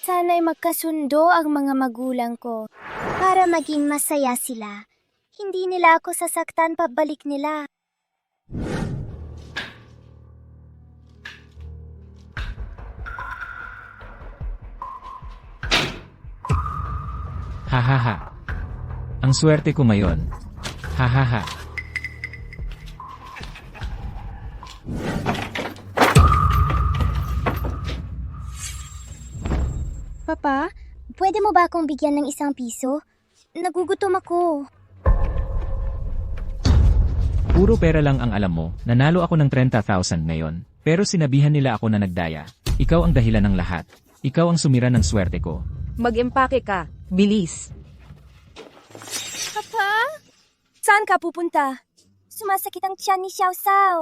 Sana'y magkasundo ang mga magulang ko para maging masaya sila. Hindi nila ako sasaktan pabalik nila. Hahaha. Ang swerte ko ngayon. Hahaha. Papa, pwede mo ba akong bigyan ng 1 piso? Nagugutom ako. Puro pera lang ang alam mo. Nanalo ako ng 30,000 ngayon. Pero sinabihan nila ako na nagdaya. Ikaw ang dahilan ng lahat. Ikaw ang sumira ng swerte ko. Mag-empake ka. Bilis. Papa? Saan ka pupunta? Sumasakit ang tiyan ni Xiao Xiao.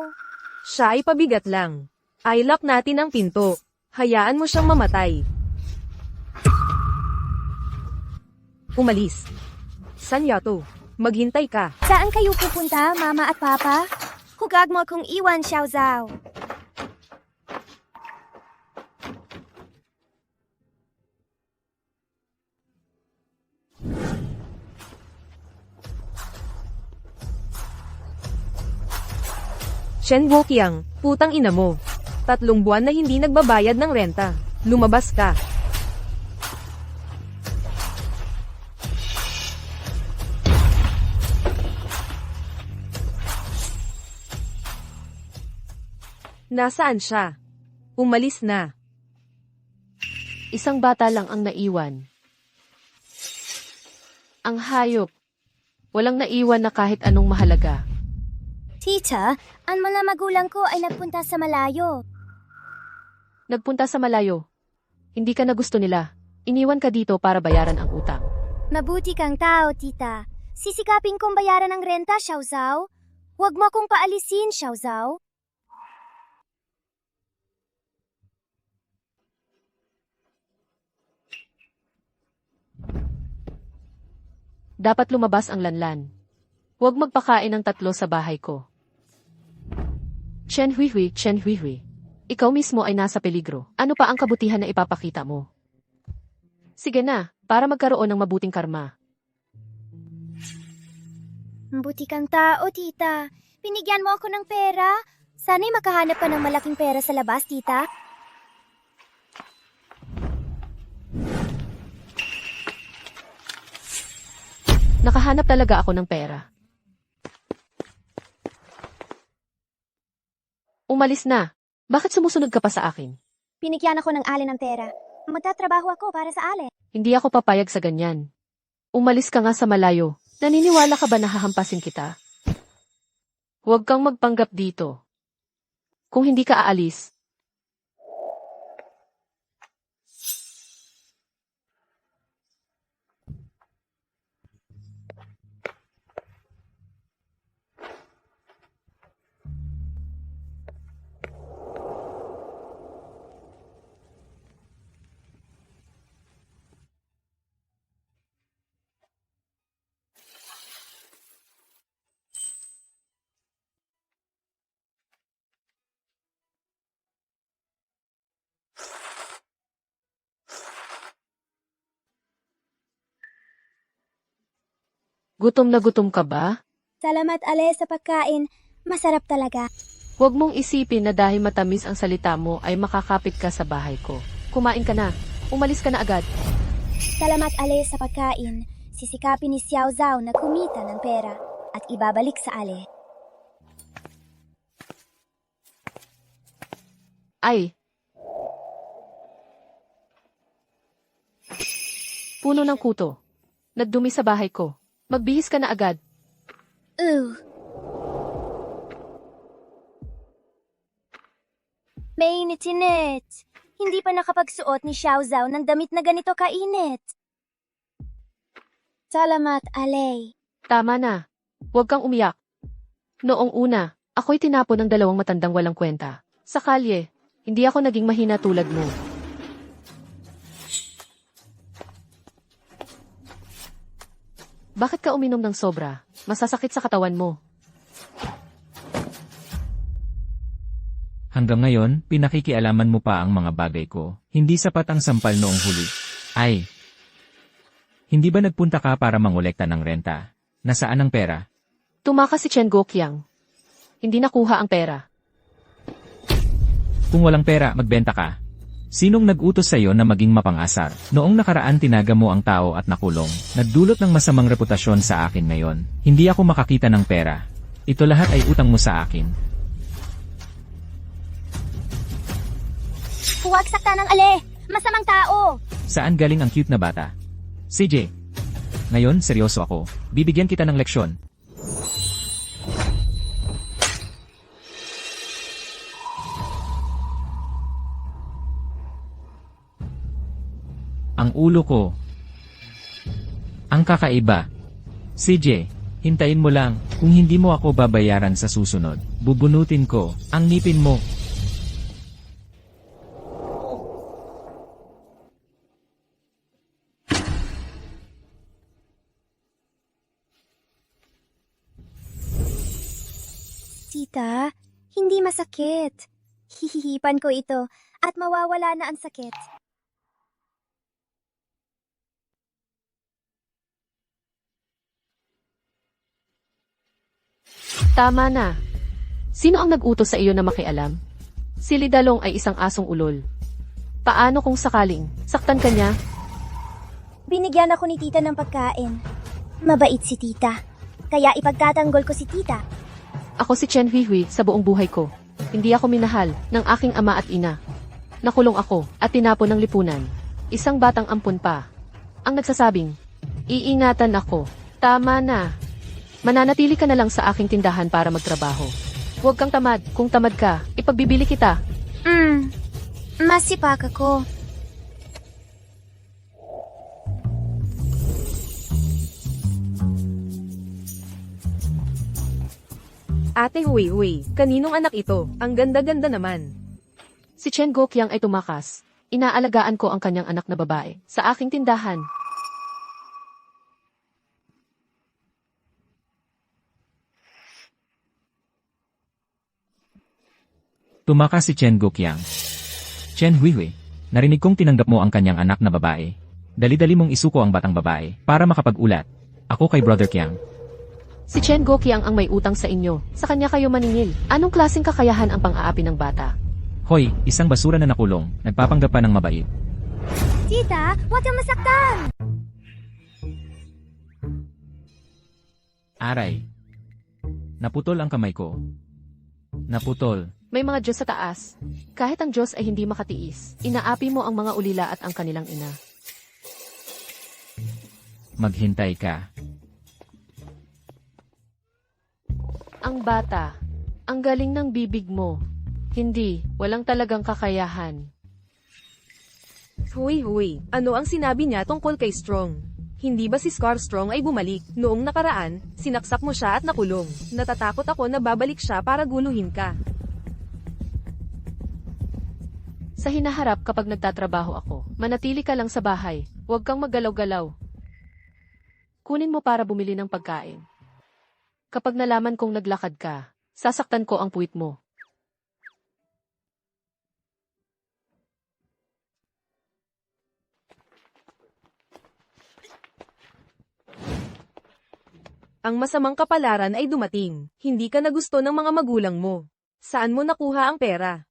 Siya ay pabigat lang. I-lock natin ang pinto. Hayaan mo siyang mamatay. Umalis. Sanyato, maghintay ka. Saan kayo pupunta, Mama at Papa? Hugag mo akong iwan, Xiao Xiao. Shen Wuqiang, putang ina mo. 3 buwan na hindi nagbabayad ng renta. Lumabas ka. Nasaan siya? Umalis na. Isang bata lang ang naiwan. Ang hayop. Walang naiwan na kahit anong mahalaga. Tita, ang mga magulang ko ay nagpunta sa malayo. Nagpunta sa malayo. Hindi ka na gusto nila. Iniwan ka dito para bayaran ang utang. Mabuti kang tao, tita. Sisikapin kong bayaran ang renta, Xiao Xiao. Huwag mo akong paalisin, Xiao Xiao. Dapat lumabas ang lanlan. Huwag magpakain ng 3 sa bahay ko. Chen Huihui, Chen Huihui. Ikaw mismo ay nasa peligro. Ano pa ang kabutihan na ipapakita mo? Sige na, para magkaroon ng mabuting karma. Mabuti kang tao, tita. Binigyan mo ako ng pera. Sana'y makahanap ka ng malaking pera sa labas, tita. Nakahanap talaga ako ng pera. Umalis na. Bakit sumusunod ka pa sa akin? Binigyan ako ng ale ng pera. Magtatrabaho ako para sa ale. Hindi ako papayag sa ganyan. Umalis ka nga sa malayo. Naniniwala ka ba na hahampasin kita? Huwag kang magpanggap dito. Kung hindi ka aalis, gutom na gutom ka ba? Salamat, ale, sa pagkain. Masarap talaga. Huwag mong isipin na dahil matamis ang salita mo ay makakapit ka sa bahay ko. Kumain ka na. Umalis ka na agad. Salamat, ale, sa pagkain. Sisikapin ni Xiao Xiao na kumita ng pera at ibabalik sa ale. Ay! Puno ng kuto. Nagdumi sa bahay ko. Magbihis ka na agad. Mainit-init. Hindi pa nakapagsuot ni Xiao Xiao ng damit na ganito kainit. Salamat, ale. Tama na. Huwag kang umiyak. Noong una, ako'y tinapon ng 2 matandang walang kwenta. Sa kalye, hindi ako naging mahina tulad mo. Bakit ka uminom ng sobra? Masasakit sa katawan mo. Hanggang ngayon, pinakikialaman mo pa ang mga bagay ko. Hindi sapat ang sampal noong huli. Ay! Hindi ba nagpunta ka para mangolekta ng renta? Nasaan ang pera? Tumakas si Chen Gokyang. Hindi nakuha ang pera. Kung walang pera, magbenta ka. Sinong nag-utos sa'yo na maging mapangasar? Noong nakaraan tinaga mo ang tao at nakulong. Nagdulot ng masamang reputasyon sa akin ngayon. Hindi ako makakita ng pera. Ito lahat ay utang mo sa akin. Huwag saktan ng ale! Masamang tao! Saan galing ang cute na bata? CJ. Ngayon, seryoso ako. Bibigyan kita ng leksyon. Ang ulo ko. Ang kakaiba. CJ, hintayin mo lang. Kung hindi mo ako babayaran sa susunod, bubunutin ko ang ngipin mo. Tita, hindi masakit. Hihihipan ko ito at mawawala na ang sakit. Tama na. Sino ang nag-utos sa iyo na makialam? Si Lidalong ay isang asong ulol. Paano kung sakaling saktan ka niya? Binigyan ako ni tita ng pagkain. Mabait si tita. Kaya ipagtatanggol ko si tita. Ako si Chen Huihui sa buong buhay ko. Hindi ako minahal ng aking ama at ina. Nakulong ako at tinapon ng lipunan. Isang batang ampun pa. Ang nagsasabing, iingatan ako. Tama na. Mananatili ka na lang sa aking tindahan para magtrabaho. Huwag kang tamad. Kung tamad ka, ipagbibili kita. Masipak ako. Ate Hui, kaninong anak ito? Ang ganda-ganda naman. Si Chen Gokyang ay tumakas. Inaalagaan ko ang kanyang anak na babae sa aking tindahan. Tumakas si Chen Gokyang. Chen Huihui, narinig kong tinanggap mo ang kanyang anak na babae. Dali-dali mong isuko ang batang babae para makapag-ulat. Ako kay Brother Kyang. Si Chen Gokyang ang may utang sa inyo. Sa kanya kayo maningil. Anong klaseng kakayahan ang pang-aapi ng bata? Hoy, isang basura na nakulong, nagpapanggap pa ng mabait. Tita, huwag kang masaktan! Aray. Naputol ang kamay ko. Naputol. May mga Diyos sa taas. Kahit ang Diyos ay hindi makatiis, inaapi mo ang mga ulila at ang kanilang ina. Maghintay ka. Ang bata, ang galing ng bibig mo. Hindi, walang talagang kakayahan. Hui, ano ang sinabi niya tungkol kay Strong? Hindi ba si Scar Strong ay bumalik? Noong nakaraan, sinaksak mo siya at nakulong. Natatakot ako na babalik siya para guluhin ka. Sa hinaharap kapag nagtatrabaho ako, manatili ka lang sa bahay. Huwag kang maggalaw-galaw. Kunin mo para bumili ng pagkain. Kapag nalaman kong naglakad ka, sasaktan ko ang puwit mo. Ang masamang kapalaran ay dumating. Hindi ka na gusto ng mga magulang mo. Saan mo nakuha ang pera?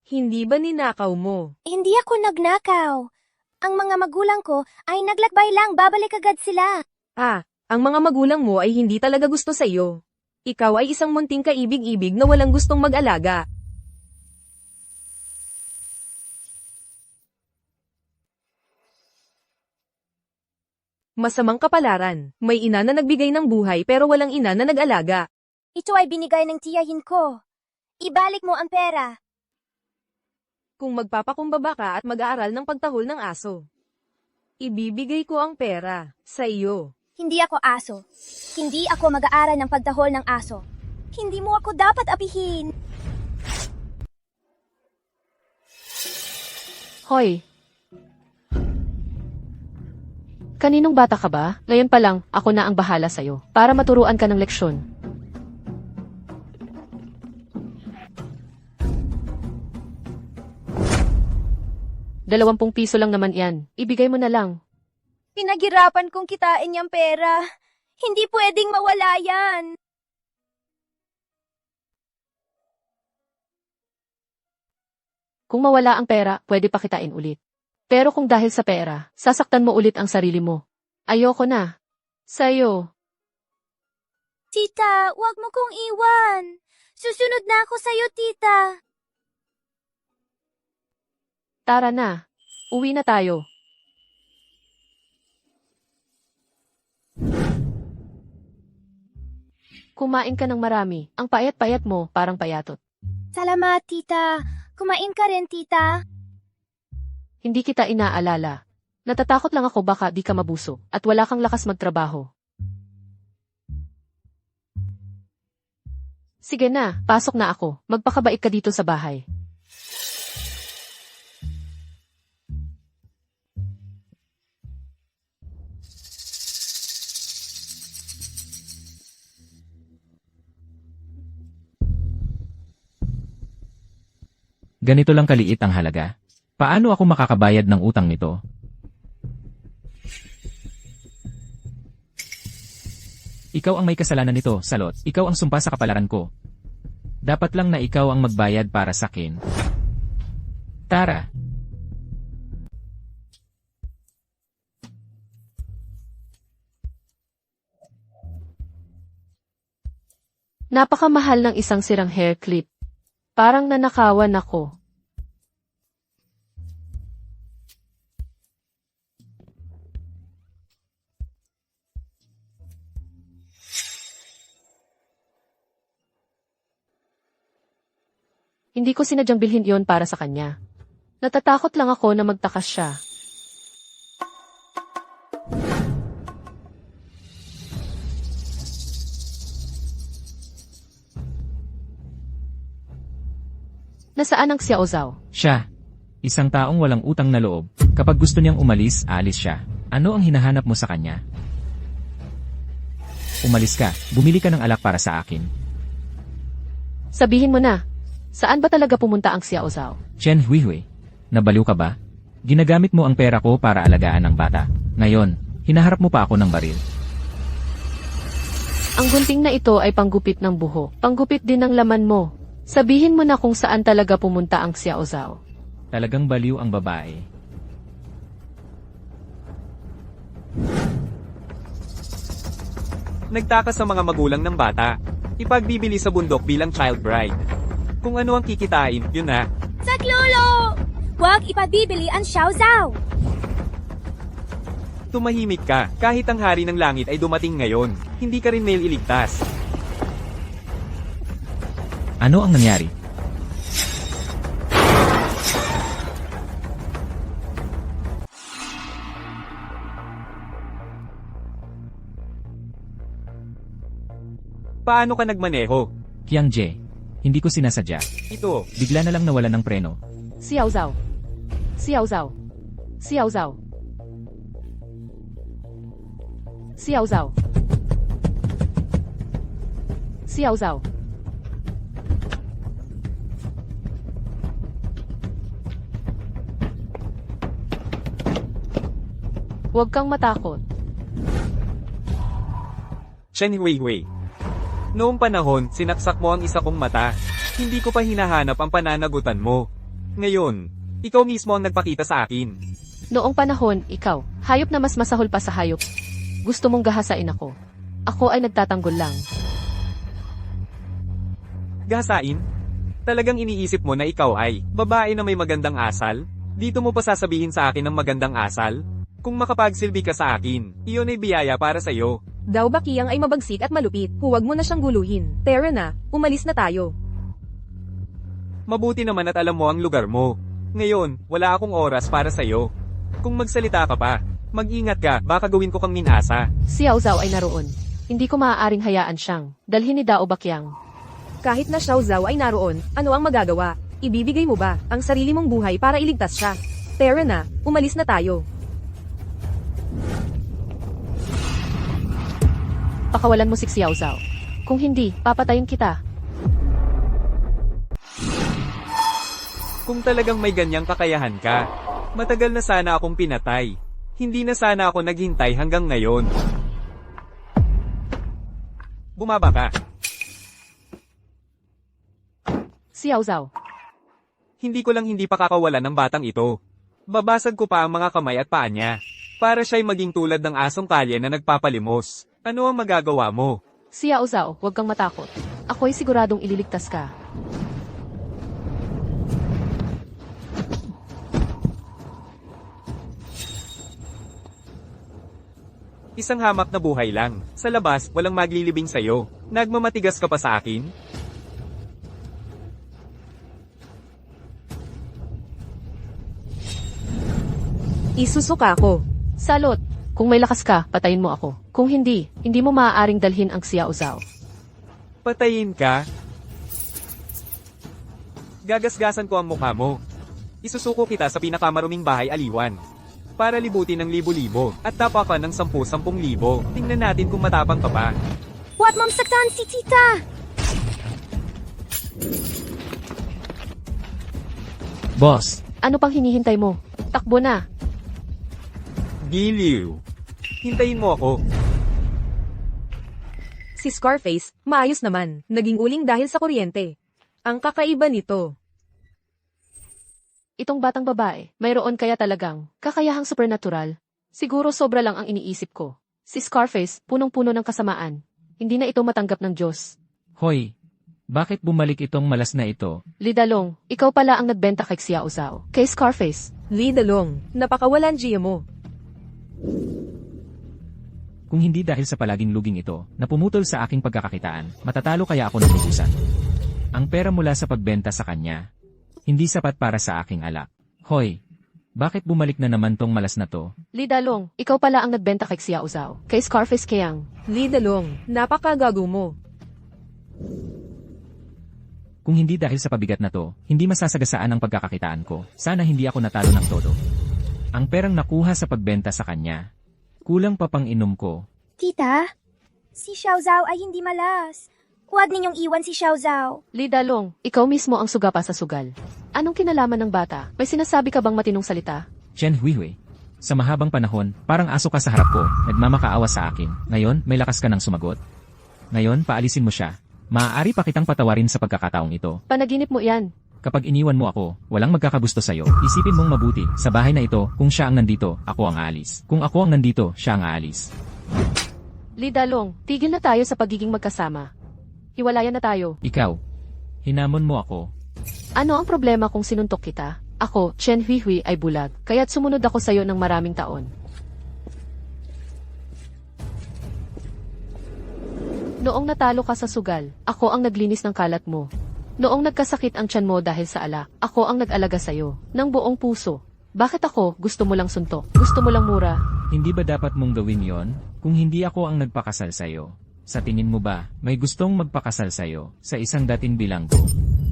Hindi ba ninakaw mo? Hindi ako nagnakaw. Ang mga magulang ko ay naglakbay lang, babalik agad sila. Ang mga magulang mo ay hindi talaga gusto sa iyo. Ikaw ay isang munting kaibig-ibig na walang gustong mag-alaga. Masamang kapalaran. May ina na nagbigay ng buhay pero walang ina na nag-alaga. Ito ay binigay ng tiyahin ko. Ibalik mo ang pera. Kung magpapakumbaba ka at mag-aaral ng pagtahol ng aso, ibibigay ko ang pera sa iyo. Hindi ako aso. Hindi ako mag-aaral ng pagtahol ng aso. Hindi mo ako dapat apihin. Hoy! Kaninong bata ka ba? Ngayon pa lang, ako na ang bahala sa'yo. Para maturuan ka ng leksyon. 20 piso lang naman yan. Ibigay mo na lang. Pinaghirapan kong kitain yung pera. Hindi pwedeng mawala yan. Kung mawala ang pera, pwede pa kitain ulit. Pero kung dahil sa pera, sasaktan mo ulit ang sarili mo. Ayoko na. Sa'yo. Tita, wag mo kong iwan. Susunod na ako sa'yo, tita. Tara na. Uwi na tayo. Kumain ka ng marami. Ang payat-payat mo, parang payatot. Salamat, tita. Kumain ka rin, tita. Hindi kita inaalala. Natatakot lang ako baka di ka mabuso at wala kang lakas magtrabaho. Sige na, pasok na ako. Magpakabait ka dito sa bahay. Ganito lang kaliit ang halaga. Paano ako makakabayad ng utang nito? Ikaw ang may kasalanan nito, Salot. Ikaw ang sumpa sa kapalaran ko. Dapat lang na ikaw ang magbayad para sa akin. Tara. Napakamahal ng isang sirang hair clip. Parang nanakawan ako. Hindi ko sinadyang bilhin yon para sa kanya. Natatakot lang ako na magtakas siya. Nasaan ang Xiaozao? Siya. Isang taong walang utang na loob. Kapag gusto niyang umalis, alis siya. Ano ang hinahanap mo sa kanya? Umalis ka. Bumili ka ng alak para sa akin. Sabihin mo na, saan ba talaga pumunta ang Xiaozao? Chen Huihui. Nabaliw ka ba? Ginagamit mo ang pera ko para alagaan ang bata. Ngayon, hinaharap mo pa ako ng baril. Ang gunting na ito ay panggupit ng buhok. Panggupit din ng laman mo. Sabihin mo na kung saan talaga pumunta ang Xiaozao. Talagang baliw ang babae. Nagtaka sa mga magulang ng bata. Ipagbibili sa bundok bilang child bride. Kung ano ang kikitain, yun na. Saklolo! Huwag ipabibili ang Xiaozao. Tumahimik ka, kahit ang hari ng langit ay dumating ngayon. Hindi ka rin iligtas. Ano ang nangyari? Paano ka nagmaneho? Qiang Jie. Hindi ko sinasadya. Ito, Bigla na lang nawalan ng preno. Xiaozao. Xiaozao. Xiaozao. Xiaozao. Xiaozao. Huwag kang matakot. Chen Huihui. Noong panahon, sinaksak mo ang isa kong mata. Hindi ko pa hinahanap ang pananagutan mo. Ngayon, ikaw mismo ang nagpakita sa akin. Noong panahon, ikaw, hayop na mas masahol pa sa hayop. Gusto mong gahasain ako. Ako ay nagtatanggol lang. Gahasain? Talagang iniisip mo na ikaw ay babae na may magandang asal? Dito mo pa sasabihin sa akin ng magandang asal? Kung makapagsilbi ka sa akin, iyon ay biyaya para sa'yo. Daw ba Qiang ay mabagsik at malupit? Huwag mo na siyang guluhin. Tara na, umalis na tayo. Mabuti naman at alam mo ang lugar mo. Ngayon, wala akong oras para sa'yo. Kung magsalita ka pa, mag-ingat ka, baka gawin ko kang minasa. Xiaozao ay naroon. Hindi ko maaaring hayaan siyang dalhin ni Dao Bakyang. Kahit na Xiaozao ay naroon, ano ang magagawa? Ibibigay mo ba ang sarili mong buhay para iligtas siya? Tara na, umalis na tayo. Pakawalan mo si Xiaozao. Kung hindi, papatayin kita. Kung talagang may ganyang kakayahan ka, Matagal na sana akong pinatay. Hindi na sana ako naghintay hanggang ngayon. Bumaba ka. Xiao Zhao. Hindi ko lang hindi pakakawalan ng batang ito. Babasag ko pa ang mga kamay at paa niya. Para siya'y maging tulad ng asong kalye na nagpapalimos. Ano ang magagawa mo? Xiao Zhao, huwag kang matakot. Ako'y siguradong ililigtas ka. Isang hamak na buhay lang. Sa labas, walang maglilibing sa'yo. Nagmamatigas ka pa sa akin? Isusuka ko. Salot! Kung may lakas ka, patayin mo ako. Kung hindi, hindi mo maaaring dalhin ang Xiao Zhao. Patayin ka? Gagasgasan ko ang mukha mo. Isusuko kita sa pinakamaruming bahay aliwan. Para libutin ng libo-libo at tapakan ng 10,000 libo. Tingnan natin kung matapang ka pa. Huwag mong saktan si tita! Boss, Ano pang hinihintay mo? Takbo na! Giliw. Hintayin mo ako. Si Scarface, maayos naman. Naging uling dahil sa kuryente. Ang kakaiba nito. Itong batang babae, mayroon kaya talagang kakayahang supernatural. Siguro sobra lang ang iniisip ko. Si Scarface, punong-puno ng kasamaan. Hindi na ito matanggap ng Diyos. hoy, bakit bumalik itong malas na ito? Lidalong, ikaw pala ang nagbenta kay Xiao Zhao. Kay Scarface. Lee Dalong, napakawalan Gia mo. Kung hindi dahil sa palaging luging ito, na pumutol sa aking pagkakakitaan, matatalo kaya ako ng lubusan. Ang pera mula sa pagbenta sa kanya, hindi sapat para sa aking alak. Hoy, bakit bumalik na naman tong malas na to? Lidalong, ikaw pala ang nagbenta kay Xiao Zhao. Kay Scarface Kayang. Lee Dalong, napakagago mo. Kung hindi dahil sa pabigat na to, hindi masasagasaan ang pagkakakitaan ko. Sana hindi ako natalo ng todo. Ang perang nakuha sa pagbenta sa kanya, kulang pa pang inom ko. Tita, si Xiao Zhao ay hindi malas. Huwag ninyong iwan si Xiao Zhao. Lidalong, ikaw mismo ang suga pa sa sugal. Anong kinalaman ng bata? May sinasabi ka bang matinong salita? Chen Huihui, sa mahabang panahon, parang aso ka sa harap ko, nagmamakaawa sa akin. Ngayon, may lakas ka ng sumagot. Ngayon, paalisin mo siya. Maaari pa kitang patawarin sa pagkakataong ito. Panaginip mo yan. Kapag iniwan mo ako, walang magkakagusto sa'yo. Isipin mong mabuti, sa bahay na ito, kung siya ang nandito, ako ang aalis. Kung ako ang nandito, siya ang aalis. Lidalong, tigil na tayo sa pagiging magkasama. Hiwalayan na tayo. Ikaw, hinamon mo ako. Ano ang problema kung sinuntok kita? Ako, Chen Huihui ay bulag, kaya't sumunod ako sa'yo ng maraming taon. Noong natalo ka sa sugal, ako ang naglinis ng kalat mo. Noong nagkasakit ang tiyan mo dahil sa alak, ako ang nag-alaga sa'yo, ng buong puso. Bakit ako? Gusto mo lang suntok? Gusto mo lang mura? Hindi ba dapat mong gawin yon? Kung hindi ako ang nagpakasal sa'yo? Sa tingin mo ba, may gustong magpakasal sa'yo, sa isang dating bilanggo?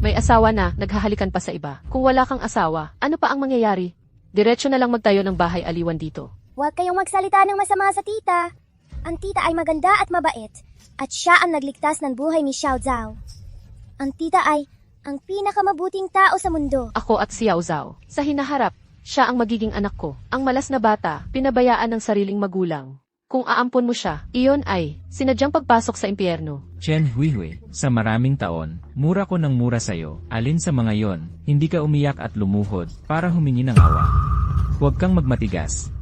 May asawa na, naghahalikan pa sa iba. Kung wala kang asawa, ano pa ang mangyayari? Diretso na lang magtayo ng bahay aliwan dito. Huwag kayong magsalita ng masama sa tita. Ang tita ay maganda at mabait. At siya ang nagligtas ng buhay ni Xiao Zhao. Ang tita ay ang pinakamabuting tao sa mundo. Ako at Xiao Zhao. Sa hinaharap, siya ang magiging anak ko. Ang malas na bata, pinabayaan ng sariling magulang. Kung aampon mo siya, iyon ay sinadyang pagpasok sa impyerno. Chen Huihui, sa maraming taon, mura ko ng mura sa'yo. Alin sa mga yon, hindi ka umiyak at lumuhod para humingi ng awa. Huwag kang magmatigas.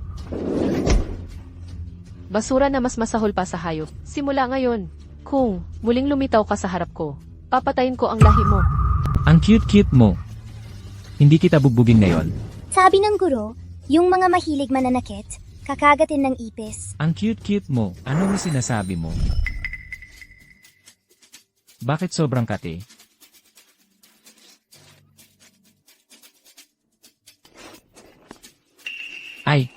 Basura na mas masahol pa sa hayop. Simula ngayon, kung muling lumitaw ka sa harap ko, papatayin ko ang lahi mo. Ang cute-cute mo. Hindi kita bugbugin ngayon. Sabi ng guro, yung mga mahilig mananakit, kakagatin ng ipis. Ang cute-cute mo. Ano ang sinasabi mo? Bakit sobrang kate? Ay!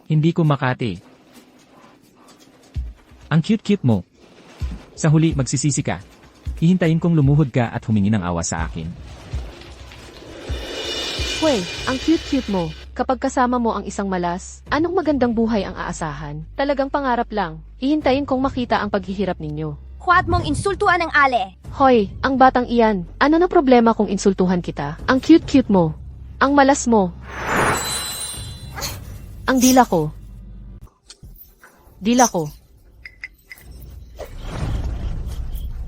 Hindi ko makati. Ang cute-cute mo. Sa huli, magsisisi ka. Hihintayin kong lumuhod ka at humingi ng awa sa akin. Hoy, ang cute-cute mo. Kapag kasama mo ang isang malas, anong magandang buhay ang aasahan? Talagang pangarap lang. Hihintayin kong makita ang paghihirap ninyo. Huwag mong insultuan ang ale. Hoy, ang batang iyan. Ano na problema kung insultuhan kita? Ang cute-cute mo. Ang malas mo. Ang dila ko. Dila ko.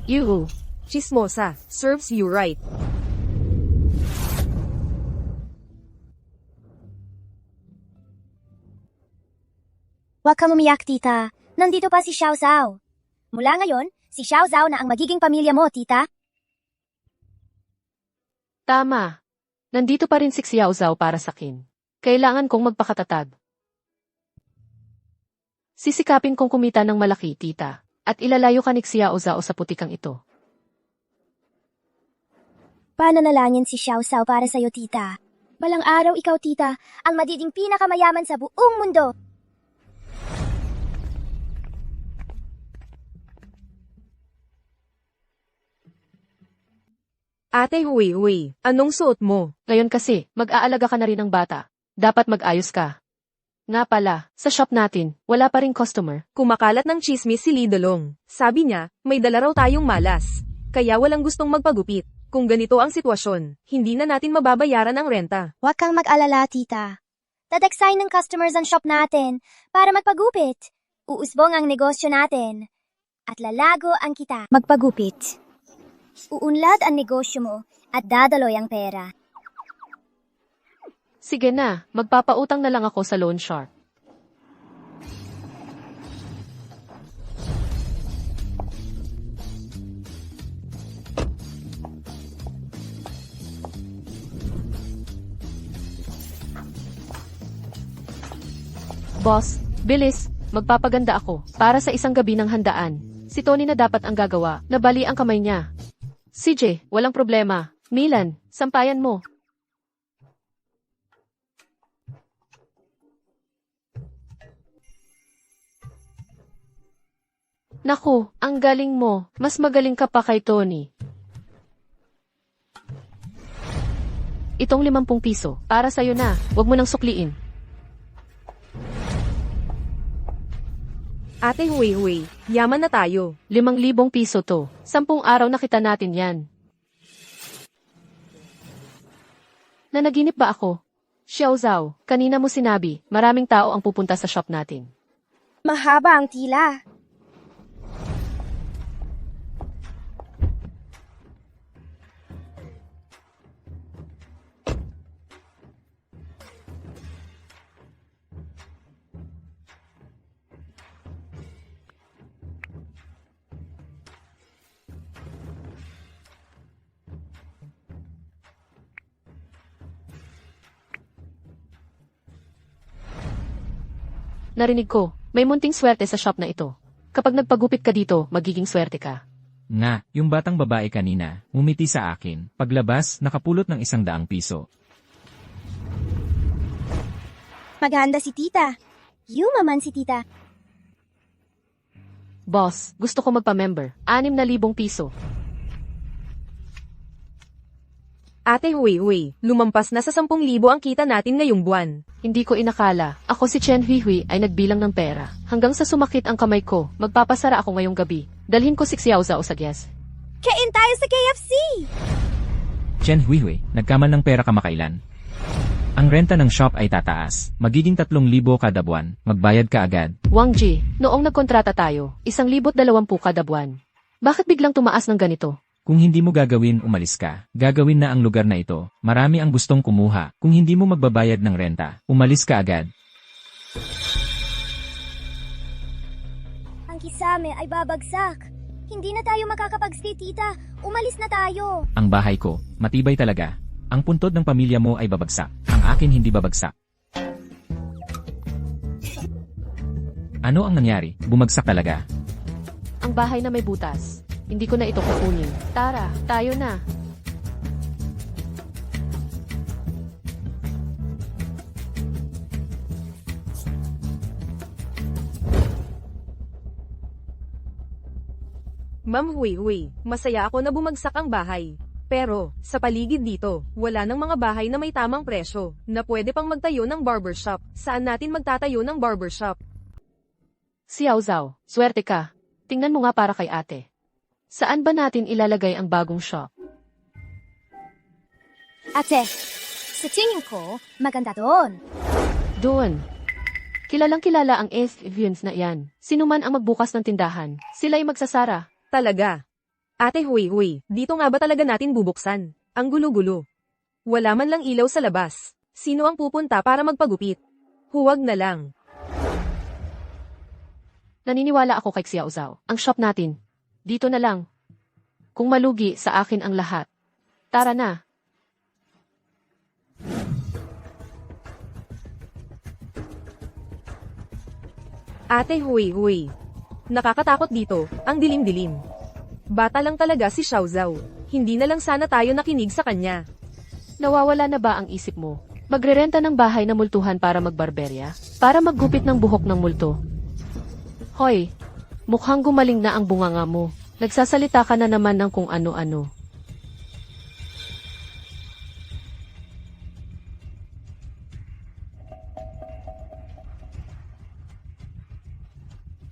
You. Chismosa, serves you right. Huwag kang umiyak, tita. Nandito pa si Xiao Zhao. Mula ngayon, si Xiao Zhao na ang magiging pamilya mo, tita. Tama. Nandito pa rin si Xiao Zhao para sa akin. Kailangan kong magpakatatag. Sisikapin kong kumita ng malaki, tita. At ilalayo ka ni Xiao Zhao sa putikang ito. Pananalangin si Xiao Zhao para sa'yo, tita. Balang araw ikaw, tita, ang magiging pinakamayaman sa buong mundo. Ate Hui, anong suot mo? Ngayon kasi, mag-aalaga ka na rin ng bata. Dapat mag-ayos ka. Nga pala, sa shop natin, wala pa ring customer. Kumakalat ng chismis si Lidolong. Sabi niya, may dala raw tayong malas. Kaya walang gustong magpagupit. Kung ganito ang sitwasyon, hindi na natin mababayaran ang renta. Huwag kang mag-alala, tita. Dadagsayin ng customers ang shop natin para magpagupit. Uusbong ang negosyo natin. At lalago ang kita. Magpagupit. Uunlad ang negosyo mo at dadaloy ang pera. Sige na, magpapautang na lang ako sa loan shark. Boss, bilis, magpapaganda ako para sa isang gabi ng handaan. Si Tony na dapat ang gagawa, nabali ang kamay niya. CJ, walang problema. Milan, sampayan mo. Naku, ang galing mo. Mas magaling ka pa kay Tony. Itong 50 piso, para sa'yo na. Huwag mo nang sukliin. Ate Hui, yaman na tayo. 5,000 piso to. 10 araw na kita natin yan. Nanaginip ba ako? Xiao Zhao, kanina mo sinabi, maraming tao ang pupunta sa shop natin. Mahaba ang tila. Narinig ko, may munting swerte sa shop na ito. Kapag nagpagupit ka dito, magiging swerte ka. Nga, yung batang babae kanina, umiti sa akin. Paglabas, nakapulot ng 100 piso. Maganda si tita. Yumaman si tita. Boss, gusto ko magpa-member. 6,000 piso. Ate Hui, lumampas na sa 10,000 ang kita natin ngayong buwan. Hindi ko inakala. Ako si Chen Hui ay nagbilang ng pera. Hanggang sa sumakit ang kamay ko, magpapasara ako ngayong gabi. Dalhin ko si Xiao Zhao sa guest. Kain tayo sa KFC! Chen Huihui, nagkamal ng pera kamakailan. Ang renta ng shop ay tataas. Magiging 3,000 kada buwan. Magbayad ka agad. Wang Ji, noong nagkontrata tayo, 1,020 kada buwan. Bakit biglang tumaas ng ganito? Kung hindi mo gagawin, umalis ka. Gagawin na ang lugar na ito. Marami ang gustong kumuha. Kung hindi mo magbabayad ng renta, umalis ka agad. Ang kisame ay babagsak. Hindi na tayo makakapag-stay, tita. Umalis na tayo. Ang bahay ko, matibay talaga. Ang puntod ng pamilya mo ay babagsak. Ang akin hindi babagsak. Ano ang nangyari? Bumagsak talaga. Ang bahay na may butas. Hindi ko na ito kukunin. Tara, tayo na. Ma'am Hui, masaya ako na bumagsak ang bahay. Pero, sa paligid dito, wala nang mga bahay na may tamang presyo, na pwede pang magtayo ng barbershop. Saan natin magtatayo ng barbershop? Xiao Zhao, swerte ka. Tingnan mo nga para kay ate. Saan ba natin ilalagay ang bagong shop? Ate, sa tingin ko, maganda doon. Doon. Kilalang kilala ang avians na iyan. Sino man ang magbukas ng tindahan, sila'y magsasara. Talaga. Ate Huy, dito nga ba talaga natin bubuksan? Ang gulo-gulo. Wala man lang ilaw sa labas. Sino ang pupunta para magpagupit? Huwag na lang. Naniniwala ako kay Xiao Zhao. Ang shop natin. Dito na lang. Kung malugi sa akin ang lahat. Tara na. Ate Huy. Nakakatakot dito, ang dilim-dilim. Bata lang talaga si Xiao Zhao. Hindi na lang sana tayo nakinig sa kanya. Nawawala na ba ang isip mo? Magrerenta ng bahay na multuhan para magbarberya? Para maggupit ng buhok ng multo? Hoy, mukhang gumaling na ang bunganga mo. Nagsasalita ka na naman ng kung ano-ano.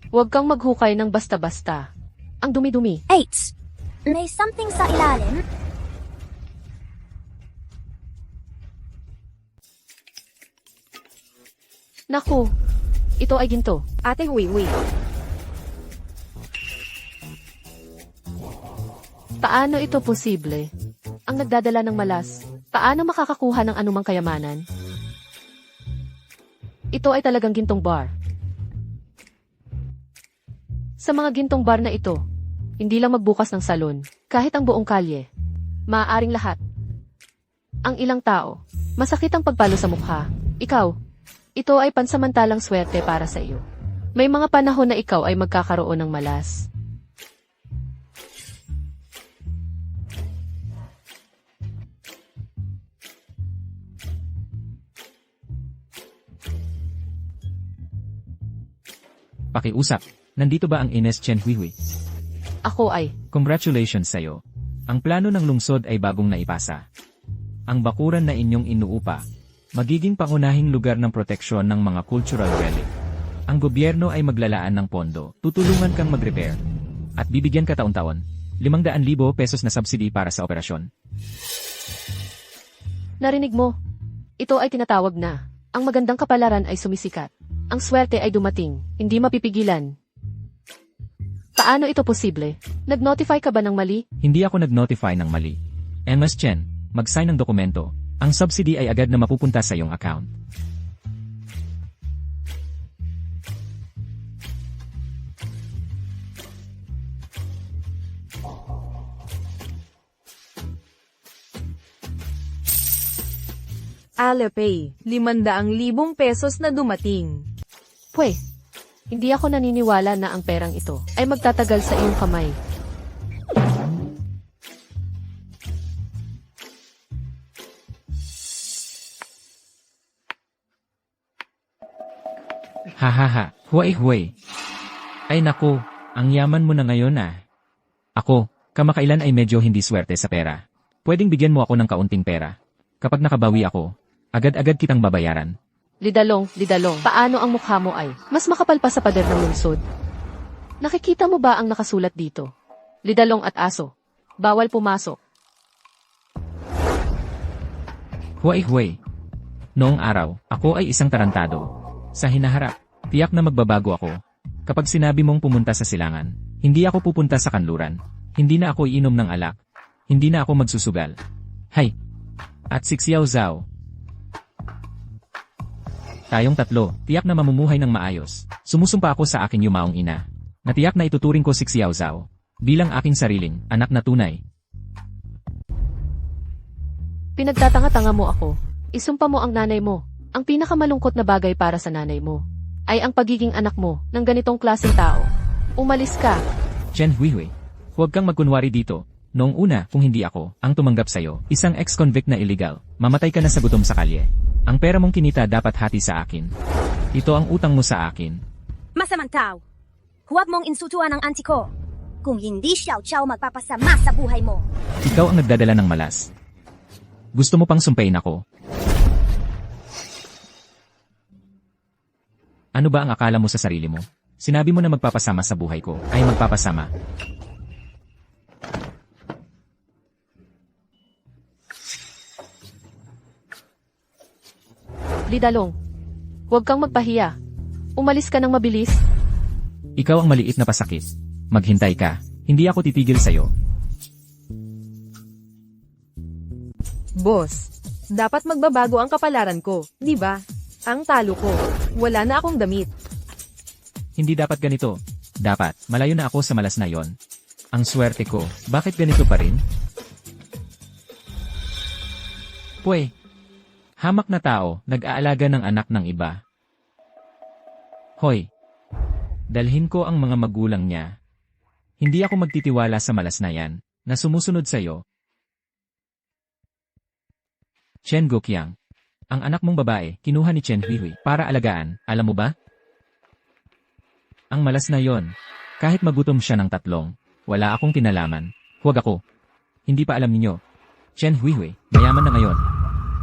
Huwag kang maghukay ng basta-basta. Ang dumi-dumi. 8. May something sa ilalim? Naku, ito ay ginto. Ate Huy. Paano ito posible? Ang nagdadala ng malas, paano makakakuha ng anumang kayamanan? Ito ay talagang gintong bar. Sa mga gintong bar na ito, hindi lang magbukas ng salon, kahit ang buong kalye. Maaaring lahat. Ang ilang tao, masakit ang pagpalo sa mukha. Ikaw, ito ay pansamantalang swerte para sa iyo. May mga panahon na ikaw ay magkakaroon ng malas. Pakiusap, nandito ba ang Ines Chen Hui? Ako ay, Congratulations sa'yo. Ang plano ng lungsod ay bagong naipasa. Ang bakuran na inyong inuupa, magiging pangunahing lugar ng proteksyon ng mga cultural relic. Ang gobyerno ay maglalaan ng pondo, tutulungan kang mag-repair, at bibigyan ka taon-taon, 500,000 pesos na subsidy para sa operasyon. narinig mo? Ito ay tinatawag na, ang magandang kapalaran ay sumisikat. Ang swerte ay dumating, hindi mapipigilan. Paano ito posible? Nag-notify ka ba ng mali? Hindi ako nag-notify ng mali. Ms. Chen, mag-sign ng dokumento. Ang subsidy ay agad na mapupunta sa iyong account. Alipay, 500,000 pesos na dumating. Pwe, hindi ako naniniwala na ang perang ito ay magtatagal sa iyong kamay. Hahaha, huway. Ay naku, ang yaman mo na ngayon ah. Ako, kamakailan ay medyo hindi swerte sa pera. Pwedeng bigyan mo ako ng kaunting pera. Kapag nakabawi ako, agad-agad kitang babayaran. Lidalong, paano ang mukha mo ay mas makapal pa sa pader ng lungsod? Nakikita mo ba ang nakasulat dito? Lidalong at aso. Bawal pumasok. Huway. Noong araw, ako ay isang tarantado. Sa hinaharap, tiyak na magbabago ako. Kapag sinabi mong pumunta sa silangan, hindi ako pupunta sa kanluran. Hindi na ako iinom ng alak. Hindi na ako magsusugal. Hay! At si Xiao Zhao. Tayong tatlo, tiyak na mamumuhay ng maayos. Sumusumpa ako sa aking yumaong ina. Natiyak na ituturing ko si Xiao Zhao bilang aking sariling anak na tunay. Pinagtatanga-tanga mo ako. Isumpa mo ang nanay mo. Ang pinakamalungkot na bagay para sa nanay mo ay ang pagiging anak mo ng ganitong klaseng tao. Umalis ka. Chen Hui, huwag kang magkunwari dito. Noong una, kung hindi ako ang tumanggap sa'yo, isang ex-convict na illegal, mamatay ka na sa gutom sa kalye. Ang pera mong kinita dapat hati sa akin. Ito ang utang mo sa akin. Masamang tao. Huwag mong insultuan ang auntie ko. Kung hindi Xiao Chao magpapasama sa buhay mo. Ikaw ang nagdadala ng malas. Gusto mo pang sumpain ako? Ano ba ang akala mo sa sarili mo? Sinabi mo na magpapasama sa buhay ko, ay magpapasama. Lidalong, huwag kang magpahiya. Umalis ka ng mabilis. Ikaw ang maliit na pasakit. Maghintay ka. Hindi ako titigil sa'yo. Boss, dapat magbabago ang kapalaran ko, di ba? Ang talo ko. Wala na akong damit. Hindi dapat ganito. Dapat, malayo na ako sa malas na yon. Ang swerte ko, bakit ganito pa rin? Pwe. Hamak na tao, nag-aalaga ng anak ng iba. Hoy. Dalhin ko ang mga magulang niya. Hindi ako magtitiwala sa malas na yan, na sumusunod sa'yo. Chen Gokyang. Ang anak mong babae, kinuha ni Chen Huihui para alagaan, alam mo ba? Ang malas na yon. Kahit magutom siya ng 3, wala akong kinalaman. Huwag ako. Hindi pa alam ninyo. Chen Huihui, mayaman na ngayon.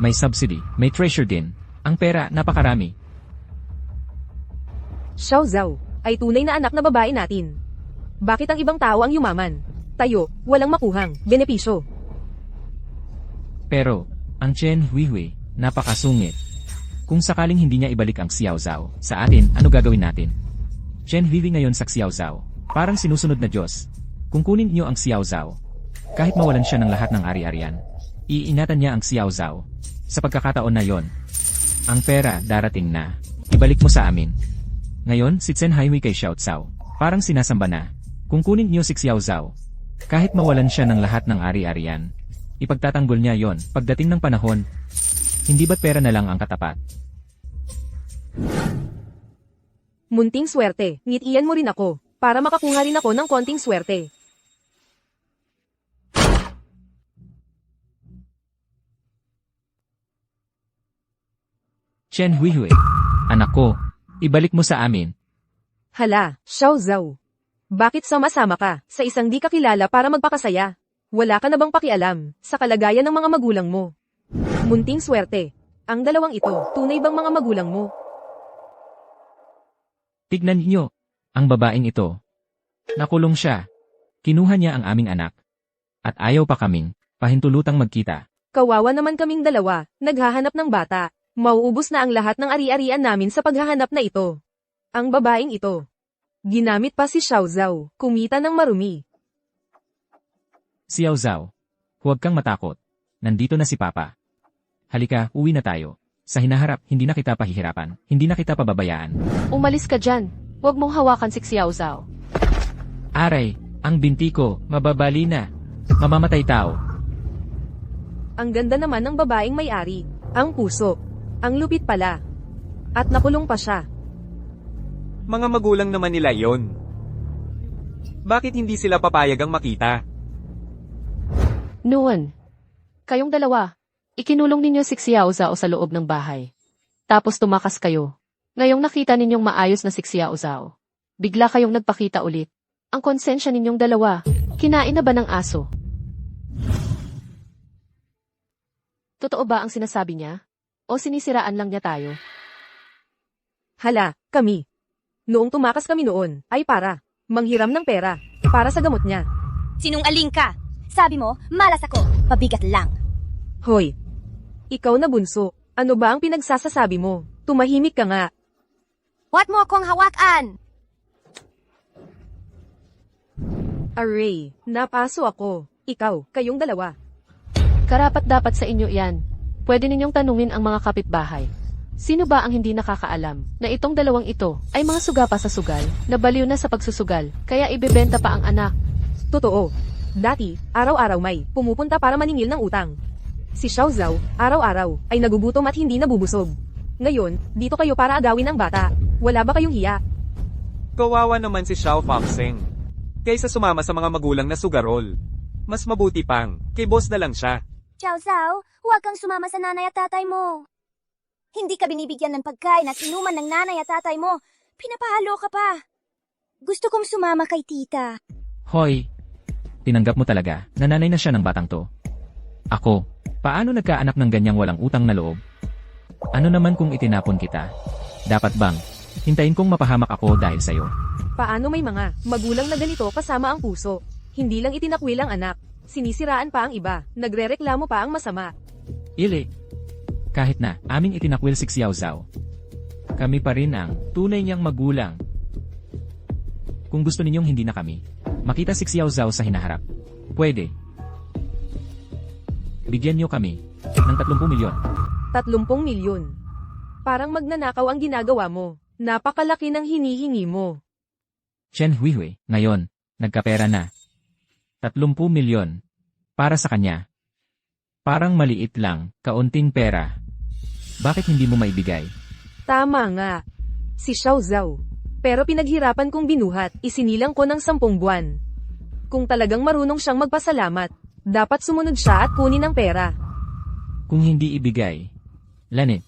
May subsidy, may treasure din. Ang pera, napakarami. Xiao Zhao ay tunay na anak na babae natin. Bakit ang ibang tao ang yumaman? Tayo, walang makuhang benepisyo. Pero, ang Chen Huihui, napakasungit. Kung sakaling hindi niya ibalik ang Xiao Zhao sa atin, ano gagawin natin? Chen Huihui ngayon sa Xiao Zhao, parang sinusunod na Diyos. Kung kunin niyo ang Xiao Zhao, kahit mawalan siya ng lahat ng ari-arian, iinatan niya ang Xiao Zhao. Sa pagkakataon na yon, ang pera darating na. Ibalik mo sa amin. Ngayon, si Chen Huihui kay Xiao Zhao, parang sinasamba na. Kung kunin niyo si Xiao Zhao, kahit mawalan siya ng lahat ng ari-arian, ipagtatanggol niya yon pagdating ng panahon. Hindi ba't pera na lang ang katapat? Munting swerte, ngitian mo rin ako, para makakuha rin ako ng konting swerte. Chen Huihui, anak ko, ibalik mo sa amin. Hala, Xiao Zhao. Bakit sama-sama ka sa isang di kakilala para magpakasaya? Wala ka na bang pakialam sa kalagayan ng mga magulang mo? Munting swerte. Ang dalawang ito, tunay bang mga magulang mo? Tignan niyo, ang babaeng ito. Nakulong siya. Kinuha niya ang aming anak. At ayaw pa kaming pahintulutang magkita. Kawawa naman kaming dalawa, naghahanap ng bata. Mauubos na ang lahat ng ari-arian namin sa paghahanap na ito. Ang babaeng ito. Ginamit pa si Xiao Zhao, kumita ng marumi. Xiao Zhao, huwag kang matakot. Nandito na si Papa. Halika, uwi na tayo. Sa hinaharap, hindi na kita pahihirapan. Hindi na kita pababayaan. Umalis ka dyan. Huwag mong hawakan si Xiao Zhao. Aray, ang binti ko, mababali na. Mamamatay tao. Ang ganda naman ng babaeng may-ari. Ang puso. Ang lupit pala. At nakulong pa siya. Mga magulang naman nila yon. Bakit hindi sila papayagang makita? Noon. Kayong dalawa. Ikinulong ninyo si Xiao Zhao sa loob ng bahay. Tapos tumakas kayo. Ngayong nakita ninyong maayos na si Xiao Zhao. Bigla kayong nagpakita ulit. Ang konsensya ninyong dalawa. Kinain na ba ng aso? Totoo ba ang sinasabi niya? O sinisiraan lang niya tayo? Hala, kami. Noong tumakas kami noon, ay para manghiram ng pera. Para sa gamot niya. Sinungaling ka! Sabi mo, malas ako. Pabigat lang. Hoy. Ikaw na bunso. Ano ba ang pinagsasasabi mo? Tumahimik ka nga. Huwag mo akong hawakan! Array, napaso ako. Ikaw, kayong dalawa. Karapat dapat sa inyo yan. Pwede ninyong tanungin ang mga kapitbahay. Sino ba ang hindi nakakaalam na itong dalawang ito ay mga suga pa sa sugal, na baliw na sa pagsusugal, kaya ibebenta pa ang anak? Totoo. Dati, araw-araw may pumupunta para maningil ng utang. Si Xiao Zhao, araw-araw, ay nagugutom at hindi nabubusog. Ngayon, dito kayo para agawin ang bata. Wala ba kayong hiya? Kawawa naman si Xiao Fangsheng. Kaysa sumama sa mga magulang na sugarol. Mas mabuti pang, kay boss na lang siya. Xiao Zhao, huwag kang sumama sa nanay at tatay mo. Hindi ka binibigyan ng pagkain at inuman ng nanay at tatay mo. Pinapahalo ka pa. Gusto kong sumama kay tita. Hoy, tinanggap mo talaga na nanay na siya ng batang to. Ako, paano nagkaanak ng ganyang walang utang na loob? Ano naman kung itinapon kita? Dapat bang hintayin kong mapahamak ako dahil sa'yo? Paano may mga magulang na ganito kasama ang puso? Hindi lang itinakwil ang anak. Sinisiraan pa ang iba, nagrereklamo pa ang masama. Ili, kahit na aming itinakwil si Xiao Zhao. Kami pa rin ang tunay niyang magulang. Kung gusto ninyong hindi na kami, makita si Xiao Zhao sa hinaharap. Pwede. Bigyan niyo kami ng 30 milyon. 30 milyon. Parang magnanakaw ang ginagawa mo. Napakalaki ng hinihingi mo. Chen Huihui, ngayon, nagkapera na. 30 milyon. Para sa kanya. Parang maliit lang, kaunting pera. Bakit hindi mo maibigay? Tama nga. Si Xiao Zhao. Pero pinaghirapan kong binuhat, isinilang ko ng 10 buwan. Kung talagang marunong siyang magpasalamat, dapat sumunod siya at kunin ang pera. Kung hindi ibigay, Lanit,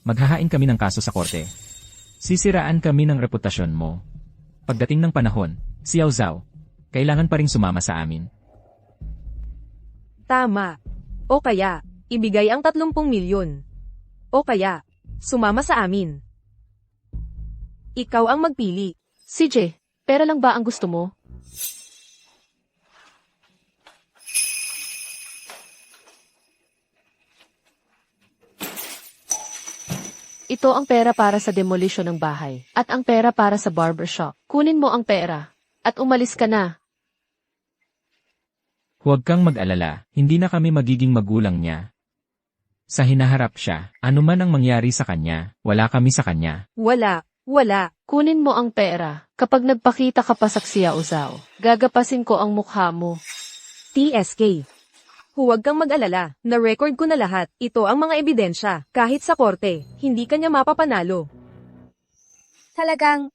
maghahain kami ng kaso sa korte. Sisiraan kami ng reputasyon mo. Pagdating ng panahon, Xiao Zhao, kailangan pa ring sumama sa amin. Tama. O kaya, ibigay ang 30 milyon. O kaya, sumama sa amin. Ikaw ang magpili. CJ, pera lang ba ang gusto mo? Ito ang pera para sa demolition ng bahay, at ang pera para sa barbershop. Kunin mo ang pera, at umalis ka na. Huwag kang mag-alala, hindi na kami magiging magulang niya. Sa hinaharap siya, anuman ang mangyari sa kanya, wala kami sa kanya. Wala. Kunin mo ang pera. Kapag nagpakita ka pa sa Xiao Zhao, gagapasin ko ang mukha mo. TSK. Huwag kang mag-alala, na-record ko na lahat. Ito ang mga ebidensya. Kahit sa korte, hindi kanya mapapanalo. Talagang,